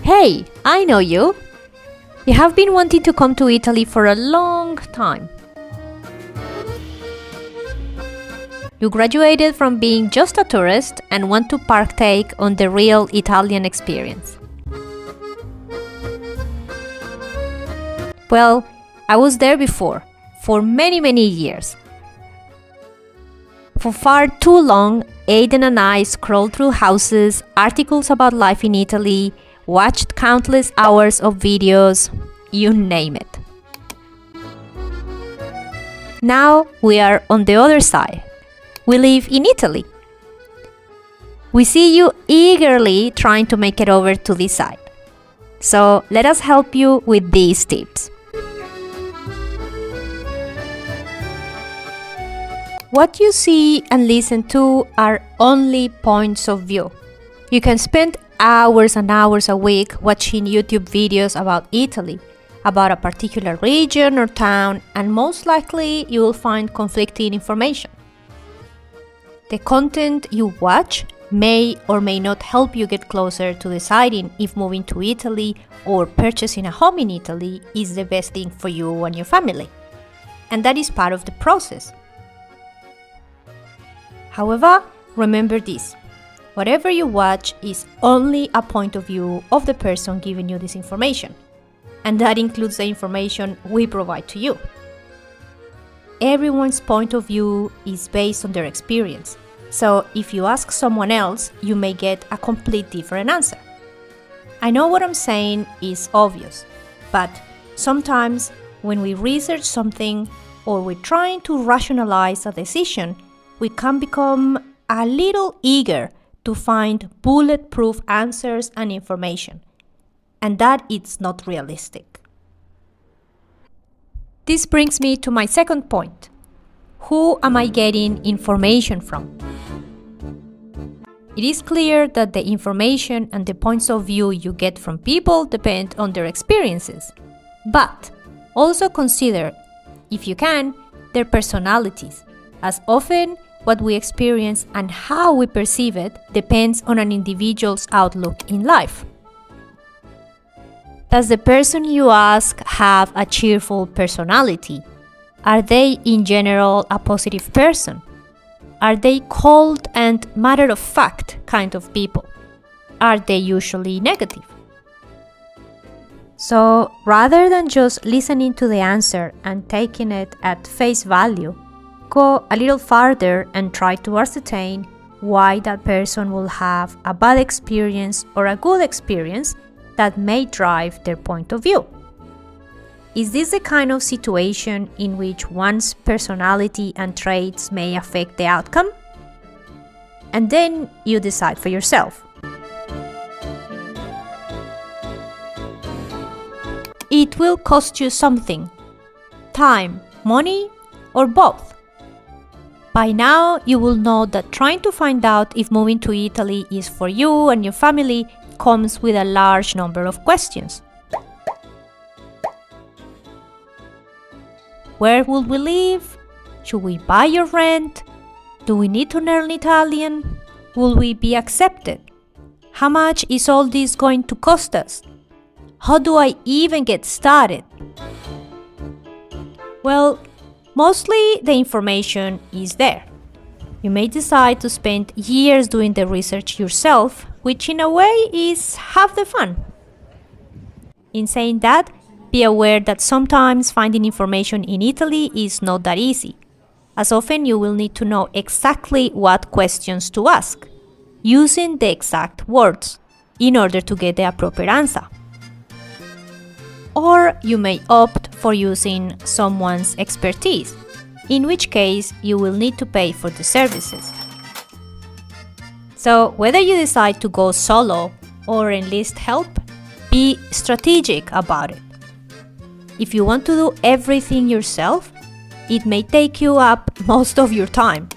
Hey, I know you! You have been wanting to come to Italy for a long time. You graduated from being just a tourist and want to partake on the real Italian experience. Well, I was there before, for many years. For far too long, Aiden and I scrolled through houses, articles about life in Italy, watched countless hours of videos, you name it. Now we are on the other side. We live in Italy. We see you eagerly trying to make it over to this side. So let us help you with these tips. What you see and listen to are only points of view. You can spend hours and hours a week watching YouTube videos about Italy, about a particular region or town, and most likely you will find conflicting information. The content you watch may or may not help you get closer to deciding if moving to Italy or purchasing a home in Italy is the best thing for you and your family. And that is part of the process. However, remember this. Whatever you watch is only a point of view of the person giving you this information. And that includes the information we provide to you. Everyone's point of view is based on their experience. So if you ask someone else, you may get a complete different answer. I know what I'm saying is obvious, but sometimes when we research something or we're trying to rationalize a decision, we can become a little eager to find bulletproof answers and information, and that it's not realistic. This brings me to my second point. Who am I getting information from? It is clear that the information and the points of view you get from people depend on their experiences, but also consider, if you can, their personalities, as often what we experience and how we perceive it depends on an individual's outlook in life. Does the person you ask have a cheerful personality? Are they in general a positive person? Are they cold and matter-of-fact kind of people? Are they usually negative? So rather than just listening to the answer and taking it at face value, go a little farther and try to ascertain why that person will have a bad experience or a good experience that may drive their point of view. Is this the kind of situation in which one's personality and traits may affect the outcome? And then you decide for yourself. It will cost you something: time, money, or both. By now, you will know that trying to find out if moving to Italy is for you and your family comes with a large number of questions. Where will we live? Should we buy or rent? Do we need to learn Italian? Will we be accepted? How much is all this going to cost us? How do I even get started? Well, mostly the information is there. You may decide to spend years doing the research yourself, which in a way is half the fun. In saying that, be aware that sometimes finding information in Italy is not that easy, as often you will need to know exactly what questions to ask, using the exact words, in order to get the appropriate answer. Or you may opt for using someone's expertise, in which case you will need to pay for the services. So whether you decide to go solo or enlist help, be strategic about it. If you want to do everything yourself, it may take you up most of your time.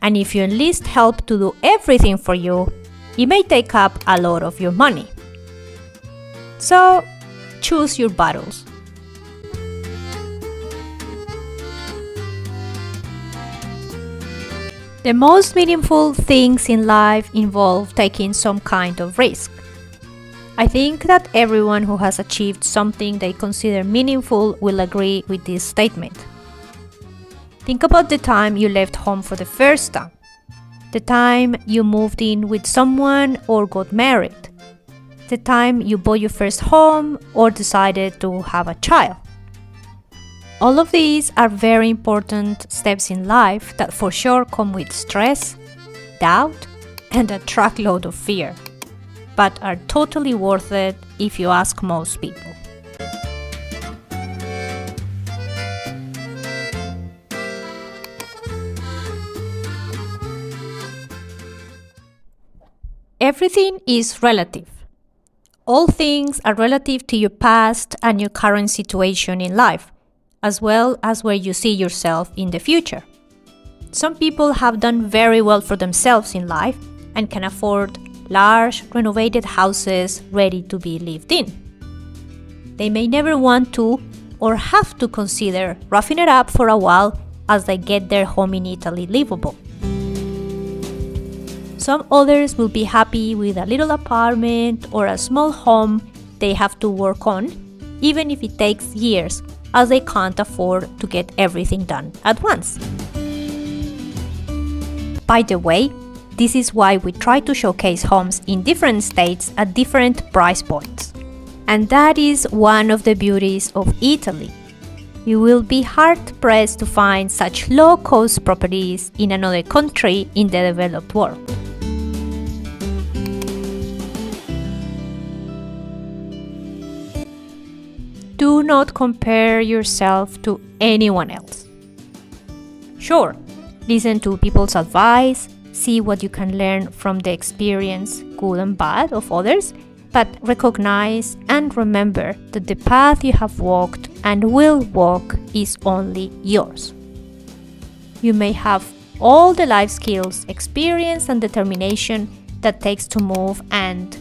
And if you enlist help to do everything for you, it may take up a lot of your money. So choose your battles. The most meaningful things in life involve taking some kind of risk. I think that everyone who has achieved something they consider meaningful will agree with this statement. Think about the time you left home for the first time, the time you moved in with someone or got married, the time you bought your first home or decided to have a child. All of these are very important steps in life that for sure come with stress, doubt, and a truckload of fear, but are totally worth it if you ask most people. Everything is relative. All things are relative to your past and your current situation in life, as well as where you see yourself in the future. Some people have done very well for themselves in life and can afford large, renovated houses ready to be lived in. They may never want to or have to consider roughing it up for a while as they get their home in Italy livable. Some others will be happy with a little apartment or a small home they have to work on, even if it takes years, as they can't afford to get everything done at once. By the way, this is why we try to showcase homes in different states at different price points. And that is one of the beauties of Italy. You will be hard-pressed to find such low-cost properties in another country in the developed world. Do not compare yourself to anyone else. Sure, listen to people's advice, see what you can learn from the experience, good and bad, of others, but recognize and remember that the path you have walked and will walk is only yours. You may have all the life skills, experience, and determination that takes to move and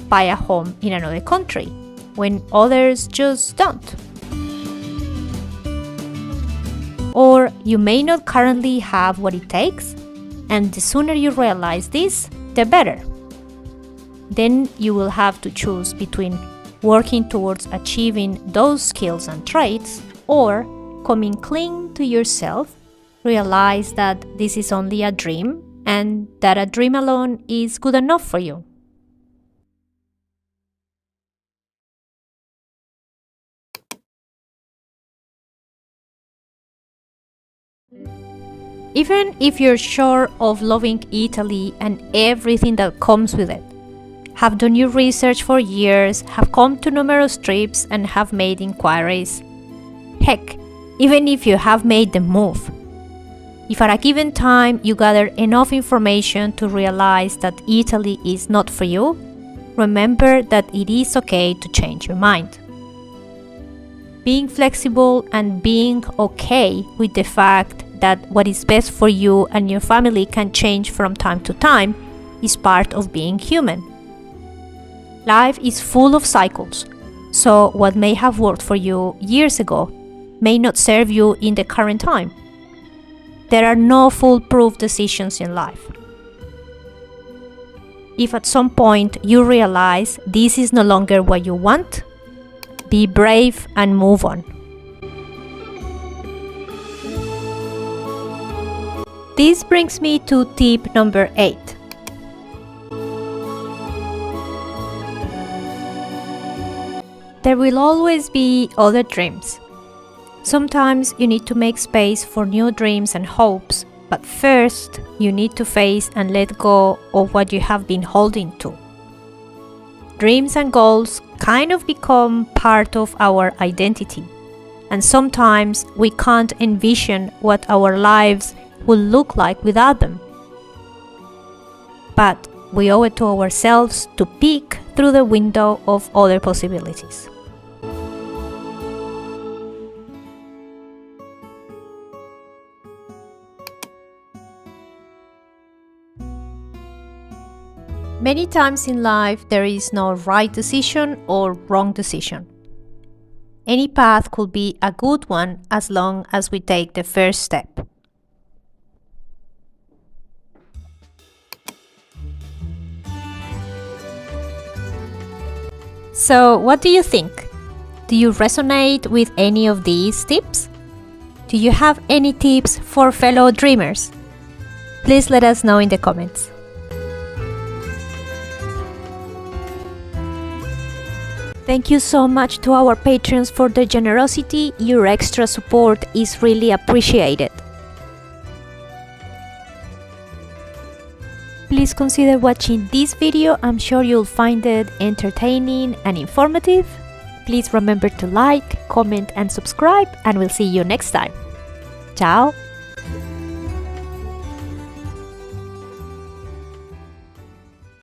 buy a home in another country, when others just don't. Or you may not currently have what it takes, and the sooner you realize this, the better. Then you will have to choose between working towards achieving those skills and traits, or coming clean to yourself, realize that this is only a dream and that a dream alone is good enough for you. Even if you're sure of loving Italy and everything that comes with it, have done your research for years, have come to numerous trips and have made inquiries, heck, even if you have made the move, if at a given time you gather enough information to realize that Italy is not for you, remember that it is okay to change your mind. Being flexible and being okay with the fact that what is best for you and your family can change from time to time is part of being human. Life is full of cycles, so what may have worked for you years ago may not serve you in the current time. There are no foolproof decisions in life. If at some point you realize this is no longer what you want, be brave and move on. This brings me to tip number 8. There will always be other dreams. Sometimes you need to make space for new dreams and hopes, but first you need to face and let go of what you have been holding to. Dreams and goals kind of become part of our identity, and sometimes we can't envision what our lives will look like without them. But we owe it to ourselves to peek through the window of other possibilities. Many times in life, there is no right decision or wrong decision. Any path could be a good one as long as we take the first step. So, what do you think? Do you resonate with any of these tips? Do you have any tips for fellow dreamers? Please let us know in the comments. Thank you so much to our patrons for their generosity. Your extra support is really appreciated. Please consider watching this video. I'm sure you'll find it entertaining and informative. Please remember to like, comment and subscribe, and we'll see you next time. Ciao!